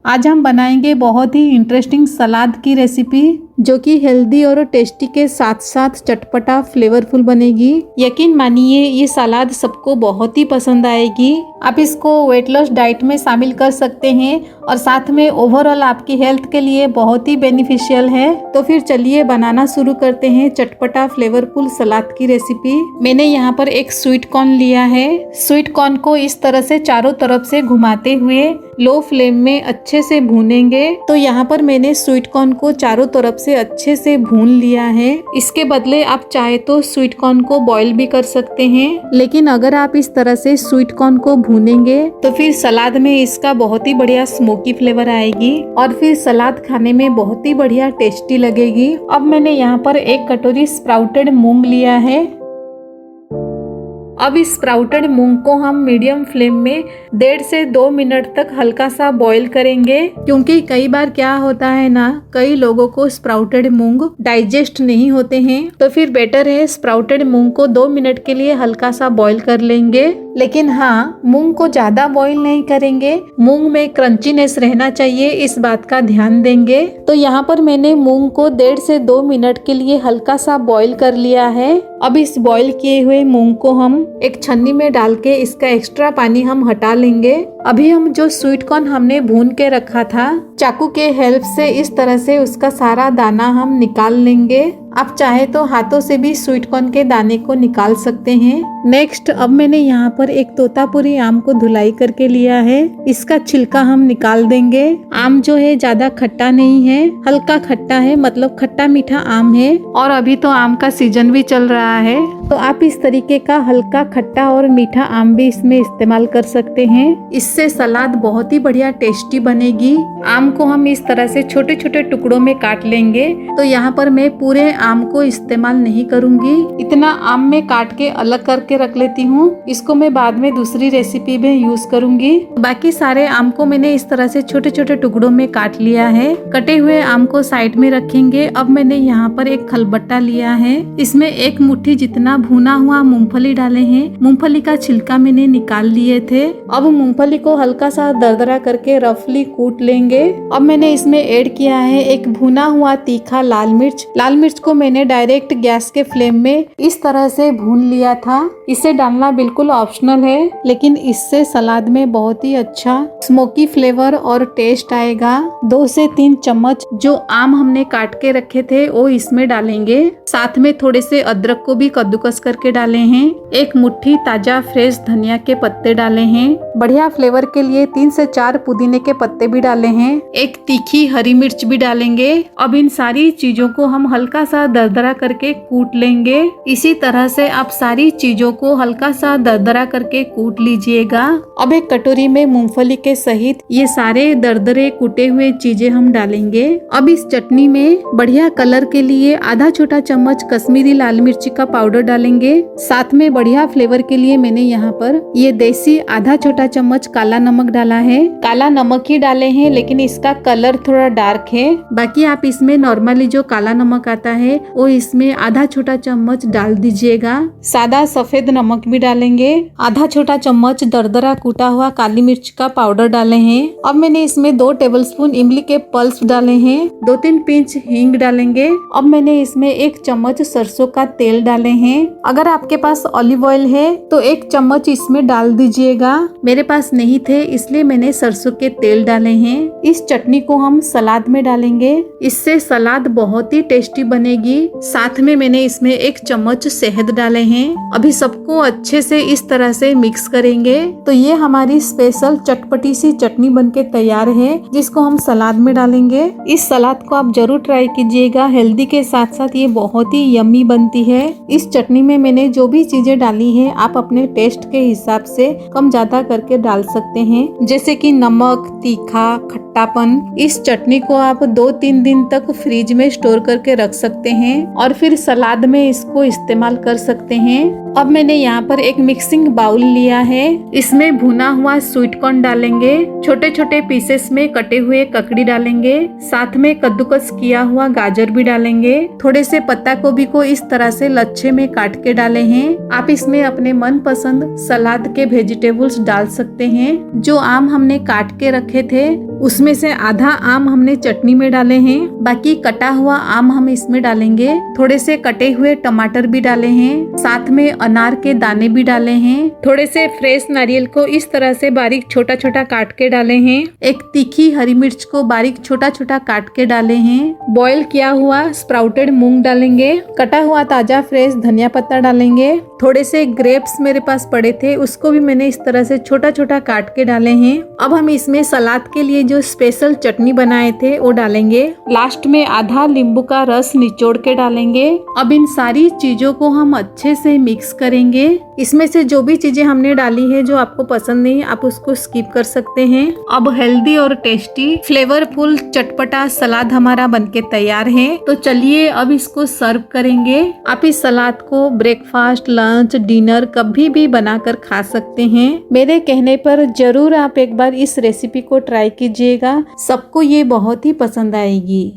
आज हम बनाएंगे बहुत ही इंटरेस्टिंग सलाद की रेसिपी जो कि हेल्दी और टेस्टी के साथ साथ चटपटा फ्लेवरफुल बनेगी। यकीन मानिए ये सलाद सबको बहुत ही पसंद आएगी। आप इसको वेट लॉस डाइट में शामिल कर सकते हैं और साथ में ओवरऑल आपकी हेल्थ के लिए बहुत ही बेनिफिशियल है। तो फिर चलिए बनाना शुरू करते हैं चटपटा फ्लेवरफुल सलाद की रेसिपी। मैंने यहाँ पर एक स्वीट कॉर्न लिया है। स्वीट कॉर्न को इस तरह से चारों तरफ से घुमाते हुए लो फ्लेम में अच्छे से भूनेंगे। तो यहाँ पर मैंने स्वीट कॉर्न को चारों तरफ से अच्छे से भून लिया है। इसके बदले आप चाहे तो स्वीट कॉर्न को बॉईल भी कर सकते हैं, लेकिन अगर आप इस तरह से स्वीट कॉर्न को भूनेंगे तो फिर सलाद में इसका बहुत ही बढ़िया स्मोकी फ्लेवर आएगी और फिर सलाद खाने में बहुत ही बढ़िया टेस्टी लगेगी। अब मैंने यहाँ पर एक कटोरी स्प्राउटेड मूंग लिया है। अब इस स्प्राउटेड मूंग को हम मीडियम फ्लेम में 1.5 से 2 मिनट तक हल्का सा बॉईल करेंगे, क्योंकि कई बार क्या होता है ना, कई लोगों को स्प्राउटेड मूंग डाइजेस्ट नहीं होते हैं। तो फिर बेटर है स्प्राउटेड मूंग को 2 मिनट के लिए हल्का सा बॉईल कर लेंगे। लेकिन हाँ, मूंग को ज्यादा बॉईल नहीं करेंगे, मूंग में क्रंचीनेस रहना चाहिए, इस बात का ध्यान देंगे। तो यहाँ पर मैंने मूंग को 1.5 से 2 मिनट के लिए हल्का सा बॉईल कर लिया है। अब इस बॉईल किए हुए मूंग को हम एक छन्नी में डाल के इसका एक्स्ट्रा पानी हम हटा लेंगे। अभी हम जो स्वीट कॉर्न हमने भून के रखा था, चाकू के हेल्प से इस तरह से उसका सारा दाना हम निकाल लेंगे। आप चाहे तो हाथों से भी स्वीट कॉर्न के दाने को निकाल सकते हैं। नेक्स्ट अब मैंने यहाँ पर एक तोतापुरी आम को धुलाई करके लिया है। इसका छिलका हम निकाल देंगे। आम जो है ज्यादा खट्टा नहीं है, हल्का खट्टा है, मतलब खट्टा मीठा आम है और अभी तो आम का सीजन भी चल रहा है। तो आप इस तरीके का हल्का खट्टा और मीठा आम भी इसमें इस्तेमाल कर सकते हैं। इससे सलाद बहुत ही बढ़िया टेस्टी बनेगी। आम को हम इस तरह से छोटे छोटे टुकड़ों में काट लेंगे। तो यहाँ पर मैं पूरे आम को इस्तेमाल नहीं करूंगी, इतना आम में काट के अलग करके रख लेती हूँ। इसको मैं बाद में दूसरी रेसिपी में यूज करूंगी। बाकी सारे आम को मैंने इस तरह से छोटे छोटे टुकड़ों में काट लिया है। कटे हुए आम को साइड में रखेंगे। अब मैंने यहाँ पर एक खलबट्टा लिया है। इसमें 1 मुट्ठी जितना भुना हुआ मूंगफली डाले हैं। मूंगफली का छिलका मैंने निकाल लिए थे। अब मूंगफली को हल्का सा दरदरा करके रफली कूट लेंगे। अब मैंने इसमें ऐड किया है एक भुना हुआ तीखा लाल मिर्च। लाल मिर्च को मैंने डायरेक्ट गैस के फ्लेम में इस तरह से भून लिया था। इसे डालना बिल्कुल ऑप्शनल है, लेकिन इससे सलाद में बहुत ही अच्छा स्मोकी फ्लेवर और टेस्ट आएगा। 2 से 3 चम्मच जो आम हमने काट के रखे थे वो इसमें डालेंगे। साथ में थोड़े से अदरक को भी कद्दूकस करके डाले हैं। 1 मुट्ठी ताजा फ्रेश धनिया के पत्ते डाले हैं। बढ़िया फ्लेवर के लिए 3 से 4 पुदीने के पत्ते भी डाले हैं। 1 तीखी हरी मिर्च भी डालेंगे। अब इन सारी चीजों को हम हल्का सा दरदरा करके कूट लेंगे। इसी तरह से आप सारी चीजों को हल्का सा दरदरा करके कूट लीजिएगा। अब एक कटोरी में मूंगफली के सहित ये सारे दरदरे कूटे हुए चीजें हम डालेंगे। अब इस चटनी में बढ़िया कलर के लिए आधा छोटा चम्मच कश्मीरी लाल मिर्ची का पाउडर डालेंगे। साथ में बढ़िया फ्लेवर के लिए मैंने यहाँ पर ये देसी आधा छोटा चम्मच काला नमक डाला है। काला नमक ही डाले हैं, लेकिन इसका कलर थोड़ा डार्क है। बाकी आप इसमें नॉर्मली जो काला नमक आता है वो इसमें आधा छोटा चम्मच डाल दीजिएगा। सादा सफेद नमक भी डालेंगे। आधा छोटा चम्मच दरदरा कूटा हुआ काली मिर्च का पाउडर डाले हैं। अब मैंने इसमें 2 टेबलस्पून इमली के पल्स डाले हैं। 2-3 पिंच हींग डालेंगे। अब मैंने इसमें 1 चम्मच सरसों का तेल डाले हैं। अगर आपके पास ऑलिव ऑयल है तो 1 चम्मच इसमें डाल दीजिएगा। मेरे पास नहीं थे इसलिए मैंने सरसों के तेल डाले हैं। इस चटनी को हम सलाद में डालेंगे। इससे सलाद बहुत ही टेस्टी बनेगी। साथ में मैंने इसमें 1 चम्मच शहद डाले हैं। अभी सबको अच्छे से इस तरह से मिक्स करेंगे। तो ये हमारी स्पेशल चटपटी सी चटनी बनके तैयार है, जिसको हम सलाद में डालेंगे। इस सलाद को आप जरूर ट्राई कीजिएगा। हेल्दी के साथ साथ ये बहुत ही यम्मी बनती है। इस चटनी में मैंने जो भी चीजें डाली है आप अपने टेस्ट के हिसाब से कम ज्यादा करके डाल सकते हैं, जैसे कि नमक, तीखा, खट्टापन। इस चटनी को आप 2-3 दिन तक फ्रिज में स्टोर करके रख सकते हैं और फिर सलाद में इसको इस्तेमाल कर सकते हैं। अब मैंने यहाँ पर एक मिक्सिंग बाउल लिया है। इसमें भुना हुआ स्वीट कॉर्न डालेंगे। छोटे छोटे पीसेस में कटे हुए ककड़ी डालेंगे। साथ में कद्दूकस किया हुआ गाजर भी डालेंगे। थोड़े से पत्ता गोभी को इस तरह से लच्छे में काट के डाले हैं। आप इसमें अपने मनपसंद सलाद के वेजिटेबल्स डाल सकते हैं। जो आम हमने काट के रखे थे उसमें से आधा आम हमने चटनी में डाले हैं, बाकी कटा हुआ आम हम इसमें डालेंगे। थोड़े से कटे हुए टमाटर भी डाले हैं, साथ में अनार के दाने भी डाले हैं। थोड़े से फ्रेश नारियल को इस तरह से बारीक छोटा छोटा काट के डाले हैं। एक तीखी हरी मिर्च को बारीक छोटा छोटा काट के डाले हैं। बॉईल किया हुआ स्प्राउटेड मूंग डालेंगे। कटा हुआ ताजा फ्रेश धनिया पत्ता डालेंगे। थोड़े से ग्रेप्स मेरे पास पड़े थे, उसको भी मैंने इस तरह से छोटा छोटा काट के डाले हैं। अब हम इसमें सलाद के लिए जो स्पेशल चटनी बनाए थे वो डालेंगे। लास्ट में आधा नींबू का रस निचोड़ के डालेंगे। अब इन सारी चीजों को हम अच्छे से मिक्स करेंगे। इसमें से जो भी चीजें हमने डाली है जो आपको पसंद नहीं आप उसको स्किप कर सकते हैं। अब हेल्दी और टेस्टी फ्लेवरफुल चटपटा सलाद हमारा बनके तैयार है। तो चलिए अब इसको सर्व करेंगे। आप इस सलाद को ब्रेकफास्ट, लंच, डिनर कभी भी बनाकर खा सकते हैं। मेरे कहने पर जरूर आप एक बार इस रेसिपी को ट्राई कीजिएगा, सबको ये बहुत ही पसंद आएगी।